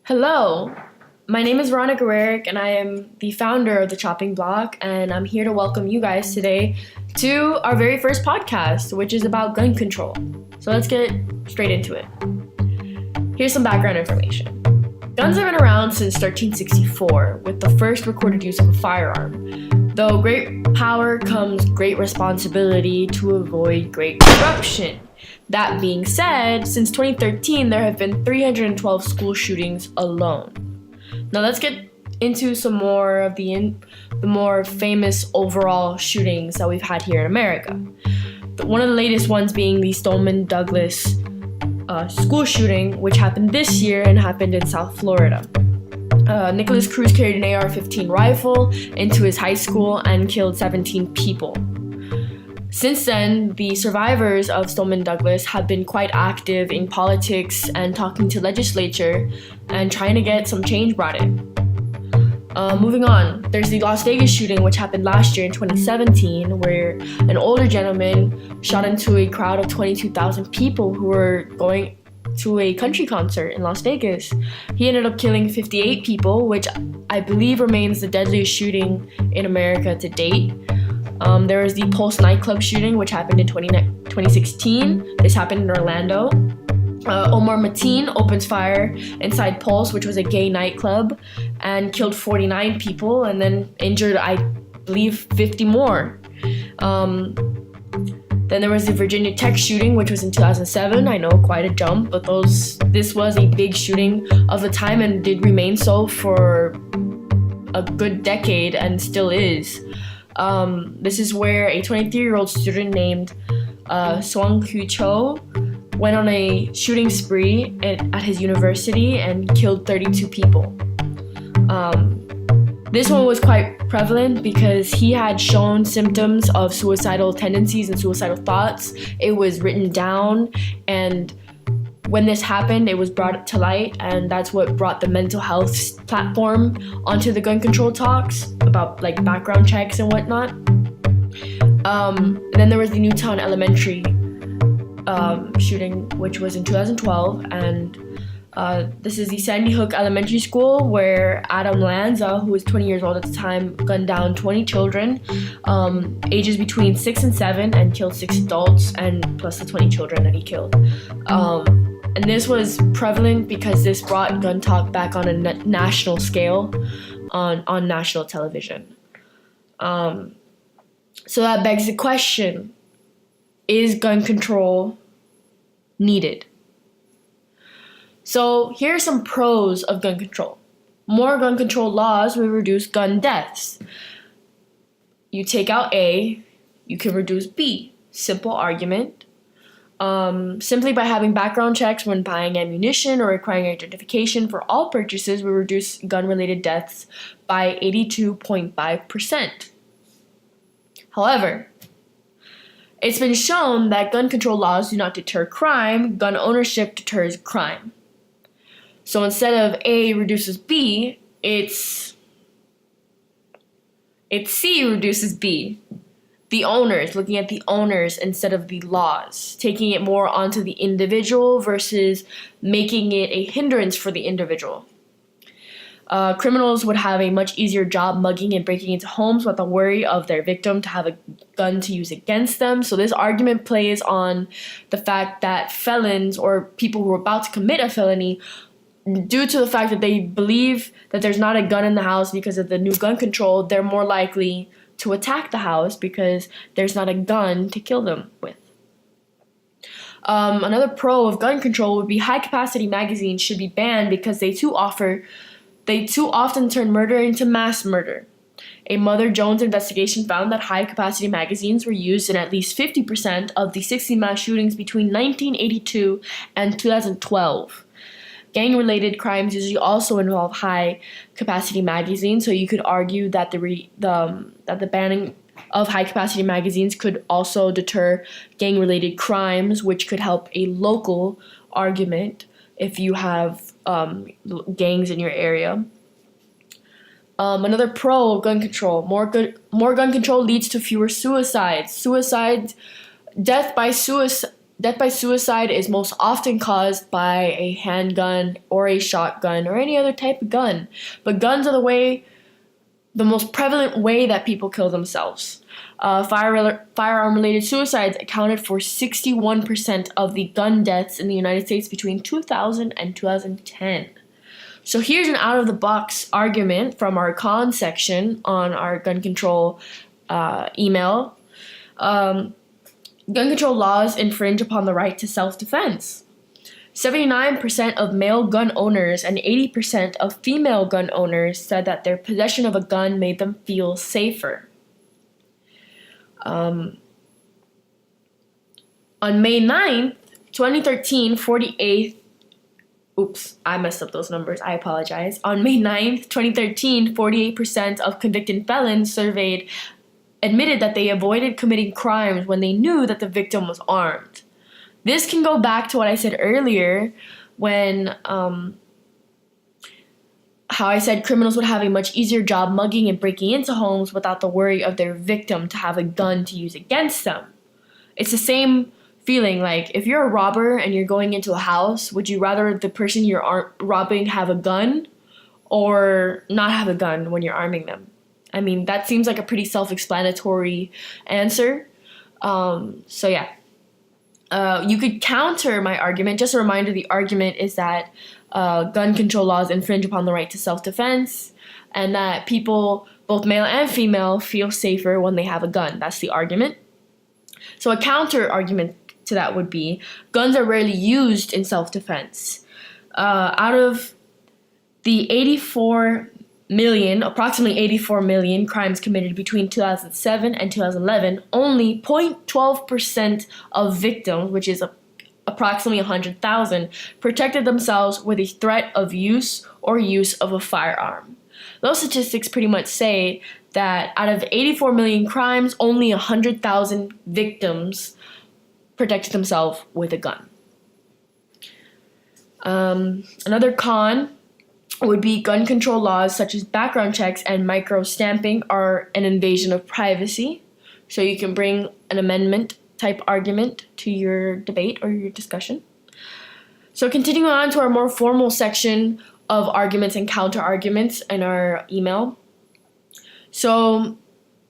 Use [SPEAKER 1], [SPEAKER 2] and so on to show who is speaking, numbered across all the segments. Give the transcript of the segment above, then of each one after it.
[SPEAKER 1] Hello, my name is Veronica Rarick, and I am the founder of the Chopping Block, and I'm here to welcome you guys today to our very first podcast, which is about gun control. So let's get straight into it. Here's some background information. Guns have been around since 1364, with the first recorded use of a firearm. Though great power comes great responsibility to avoid great corruption. That being said, since 2013, there have been 312 school shootings alone. Now let's get into some more of the more famous overall shootings that we've had here in America. One of the latest ones being the Stoneman Douglas school shooting, which happened this year and happened in South Florida. Nicholas Cruz carried an AR-15 rifle into his high school and killed 17 people. Since then, the survivors of Stoneman Douglas have been quite active in politics and talking to legislature and trying to get some change brought in. Moving on, there's the Las Vegas shooting, which happened last year in 2017, where an older gentleman shot into a crowd of 22,000 people who were going to a country concert in Las Vegas. He ended up killing 58 people, which I believe remains the deadliest shooting in America to date. There was the Pulse nightclub shooting, which happened in 2016. This happened in Orlando. Omar Mateen opens fire inside Pulse, which was a gay nightclub, and killed 49 people and then injured, I believe, 50 more. Then there was the Virginia Tech shooting, which was in 2007. I know, quite a jump, but this was a big shooting of the time and did remain so for a good decade and still is. This is where a 23-year-old student named Swang Hu Cho went on a shooting spree at his university and killed 32 people. This one was quite prevalent because he had shown symptoms of suicidal tendencies and suicidal thoughts. It was written down, and when this happened, it was brought to light, and that's what brought the mental health platform onto the gun control talks about like background checks and whatnot. Then there was the Newtown Elementary shooting, which was in 2012, and this is the Sandy Hook Elementary School, where Adam Lanza, who was 20 years old at the time, gunned down 20 children, ages between 6 and 7, and killed 6 adults, and plus the 20 children that he killed. And this was prevalent because this brought gun talk back on a national scale, on national television. So that begs the question, is gun control needed? So here are some pros of gun control. More gun control laws will reduce gun deaths. You take out A, you can reduce B. Simple argument. Simply by having background checks when buying ammunition or requiring identification for all purchases will reduce gun-related deaths by 82.5%. However, it's been shown that gun control laws do not deter crime, gun ownership deters crime. So instead of A reduces B, it's C reduces B. The owners, looking at the owners instead of the laws, taking it more onto the individual versus making it a hindrance for the individual. Criminals would have a much easier job mugging and breaking into homes without the worry of their victim to have a gun to use against them. So this argument plays on the fact that felons or people who are about to commit a felony, due to the fact that they believe that there's not a gun in the house because of the new gun control, they're more likely to attack the house because there's not a gun to kill them with. Another pro of gun control would be high-capacity magazines should be banned because they too often turn murder into mass murder. A Mother Jones investigation found that high-capacity magazines were used in at least 50% of the 60 mass shootings between 1982 and 2012. Gang-related crimes usually also involve high-capacity magazines, so you could argue that the banning of high-capacity magazines could also deter gang-related crimes, which could help a local argument if you have gangs in your area. Another pro of gun control: more gun control leads to fewer suicides. Death by suicide death by suicide is most often caused by a handgun or a shotgun or any other type of gun. But guns are the most prevalent way that people kill themselves. Firearm-related suicides accounted for 61% of the gun deaths in the United States between 2000 and 2010. So here's an out-of-the-box argument from our con section on our gun control email. Gun control laws infringe upon the right to self-defense. 79% of male gun owners and 80% of female gun owners said that their possession of a gun made them feel safer. On May 9th, 2013, 48... Oops, I messed up those numbers. I apologize. On May 9th, 2013, 48% of convicted felons surveyed admitted that they avoided committing crimes when they knew that the victim was armed. This can go back to what I said earlier when how I said criminals would have a much easier job mugging and breaking into homes without the worry of their victim to have a gun to use against them. It's the same feeling, like if you're a robber and you're going into a house, would you rather the person you're robbing have a gun or not have a gun when you're arming them? I mean, that seems like a pretty self-explanatory answer. So yeah. You could counter my argument. Just a reminder, the argument is that gun control laws infringe upon the right to self-defense and that people, both male and female, feel safer when they have a gun. That's the argument. So a counter argument to that would be guns are rarely used in self-defense. Out of the approximately 84 million crimes committed between 2007 and 2011, only 0.12% of victims, which is approximately 100,000, protected themselves with a threat of use or use of a firearm. Those statistics pretty much say that out of 84 million crimes, only 100,000 victims protected themselves with a gun. Another con would be gun control laws such as background checks and micro-stamping are an invasion of privacy. So you can bring an amendment type argument to your debate or your discussion. So continuing on to our more formal section of arguments and counter-arguments in our email. So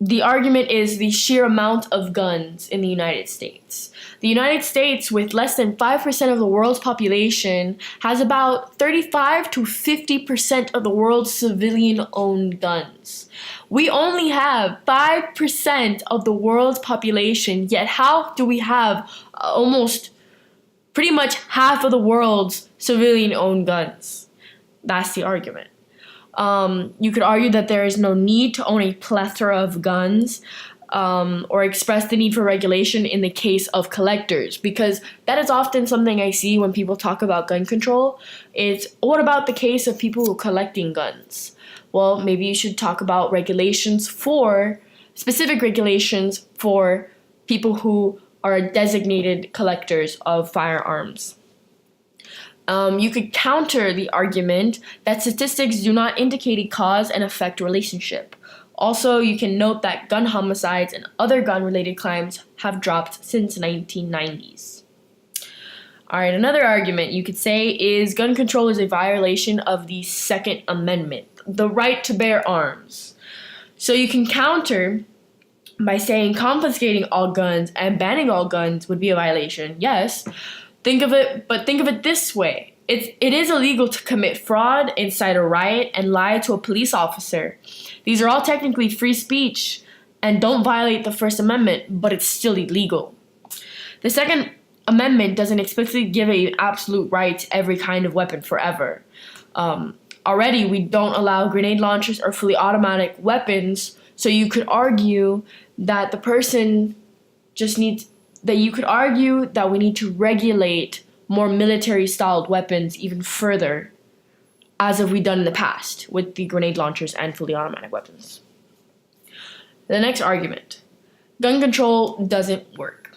[SPEAKER 1] the argument is the sheer amount of guns in the United States. The United States, with less than 5% of the world's population, has about 35 to 50% of the world's civilian-owned guns. We only have 5% of the world's population, yet how do we have almost pretty much half of the world's civilian-owned guns? That's the argument. You could argue that there is no need to own a plethora of guns or express the need for regulation in the case of collectors, because that is often something I see when people talk about gun control. It's, what about the case of people who are collecting guns? Well, maybe you should talk about specific regulations for people who are designated collectors of firearms. You could counter the argument that statistics do not indicate a cause and effect relationship. Also, you can note that gun homicides and other gun-related crimes have dropped since the 1990s. Alright, another argument you could say is gun control is a violation of the Second Amendment, the right to bear arms. So you can counter by saying confiscating all guns and banning all guns would be a violation. Yes, think of it this way. It is illegal to commit fraud, incite a riot, and lie to a police officer. These are all technically free speech and don't violate the First Amendment, but it's still illegal. The Second Amendment doesn't explicitly give an absolute right to every kind of weapon forever. Already, we don't allow grenade launchers or fully automatic weapons, so you could argue that we need to regulate more military-styled weapons even further, as have we done in the past with the grenade launchers and fully automatic weapons. The next argument, gun control doesn't work.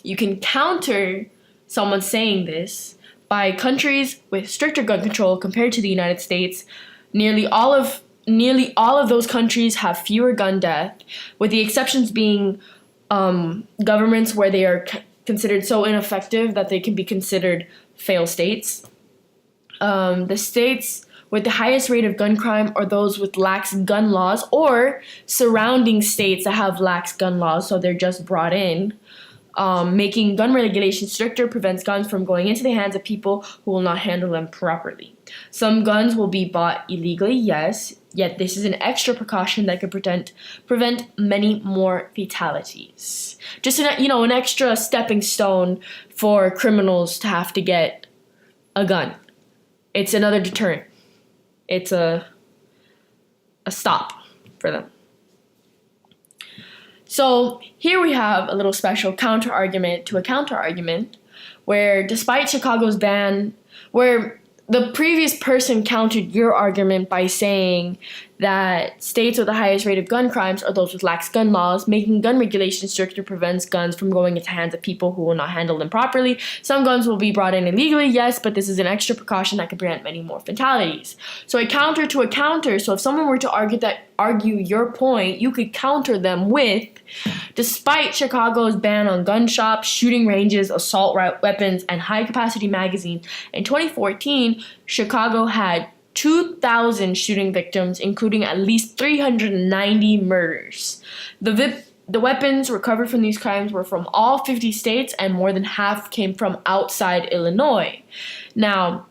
[SPEAKER 1] You can counter someone saying this by countries with stricter gun control compared to the United States. Nearly all of those countries have fewer gun deaths, with the exceptions being governments where they are considered so ineffective that they can be considered fail states. The states with the highest rate of gun crime are those with lax gun laws or surrounding states that have lax gun laws, so they're just brought in. Making gun regulation stricter prevents guns from going into the hands of people who will not handle them properly. Some guns will be bought illegally, yes, yet this is an extra precaution that could prevent many more fatalities. Just an extra stepping stone for criminals to have to get a gun. It's another deterrent. It's a stop for them. So here we have a little special counter-argument to a counter-argument where despite Chicago's ban, where the previous person countered your argument by saying that states with the highest rate of gun crimes are those with lax gun laws. Making gun regulation stricter prevents guns from going into hands of people who will not handle them properly. Some guns will be brought in illegally, yes, but this is an extra precaution that could prevent many more fatalities. So a counter to a counter. So if someone were to argue your point, you could counter them with, despite Chicago's ban on gun shops, shooting ranges, assault weapons, and high-capacity magazines, in 2014, Chicago had 2,000 shooting victims, including at least 390 murders. The weapons recovered from these crimes were from all 50 states, and more than half came from outside Illinois. Now,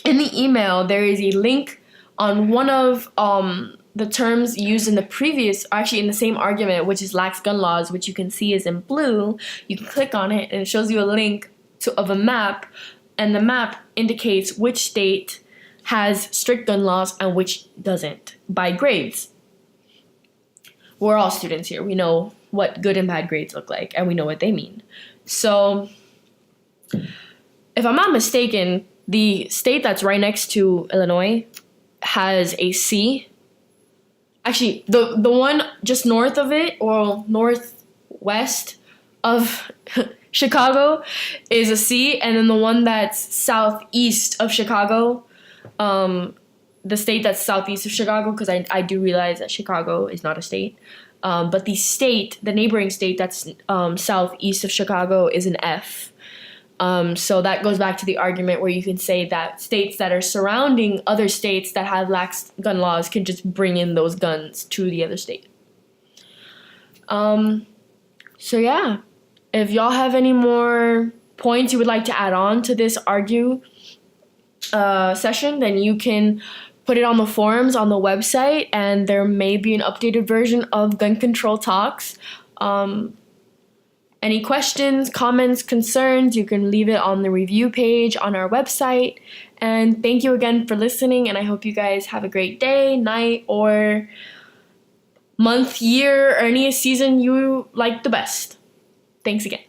[SPEAKER 1] in the email, there is a link on one of the terms used in in the same argument, which is lax gun laws, which you can see is in blue. You can click on it, and it shows you a link of a map, and the map indicates which state has strict gun laws and which doesn't by grades. We're all students here. We know what good and bad grades look like, and we know what they mean. So, if I'm not mistaken, the state that's right next to Illinois has a C. Actually, the one just north of it, or northwest of Chicago, is a C, and then the one that's southeast of Chicago, the state that's southeast of Chicago, because I do realize that Chicago is not a state, but the neighboring state that's southeast of Chicago is an F. So that goes back to the argument where you can say that states that are surrounding other states that have lax gun laws can just bring in those guns to the other state. So yeah, if y'all have any more points you would like to add on to this session, then you can put it on the forums on the website, and there may be an updated version of gun control talks. Any questions, comments, concerns, you can leave it on the review page on our website. And thank you again for listening, and I hope you guys have a great day, night, or month, year, or any season you like the best. Thanks again.